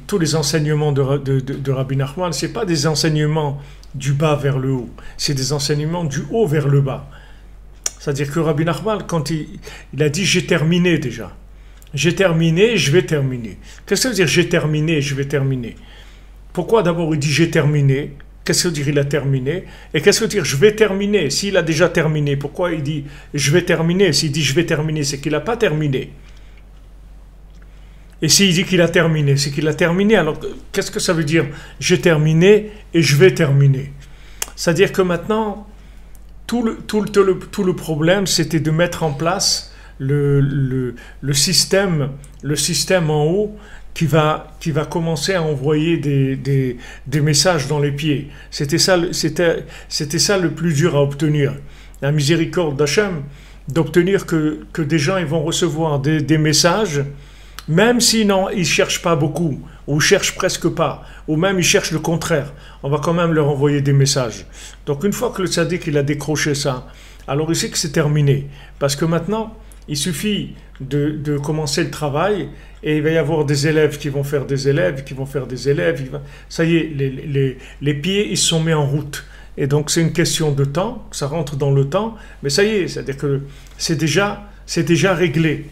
tous les enseignements de Rabbi Nachman, ce n'est pas des enseignements du bas vers le haut, c'est des enseignements du haut vers le bas. C'est-à-dire que Rabbi Nachman, quand il a dit j'ai terminé déjà, j'ai terminé, je vais terminer. Qu'est-ce que ça veut dire j'ai terminé, je vais terminer? Pourquoi d'abord il dit j'ai terminé? Qu'est-ce que ça veut dire il a terminé? Et qu'est-ce que ça veut dire je vais terminer? S'il a déjà terminé, pourquoi il dit je vais terminer? S'il dit je vais terminer, c'est qu'il n'a pas terminé. Et s'il dit qu'il a terminé, c'est qu'il a terminé. Alors qu'est-ce que ça veut dire j'ai terminé et je vais terminer? C'est-à-dire que maintenant, tout le problème, c'était de mettre en place le système en haut qui va commencer à envoyer des messages dans les pieds. C'était ça le plus dur à obtenir. La miséricorde d'Hachem, d'obtenir que des gens ils vont recevoir des messages, même si non, ils ne cherchent pas beaucoup, ou ne cherchent presque pas, ou même ils cherchent le contraire, on va quand même leur envoyer des messages. Donc une fois que le tzaddik il a décroché ça, alors il sait que c'est terminé. Parce que maintenant, il suffit de commencer le travail, et il va y avoir des élèves qui vont faire des élèves, qui vont faire des élèves. Ça y est, les pieds ils se sont mis en route. Et donc c'est une question de temps, ça rentre dans le temps, mais ça y est, c'est-à-dire que c'est déjà réglé.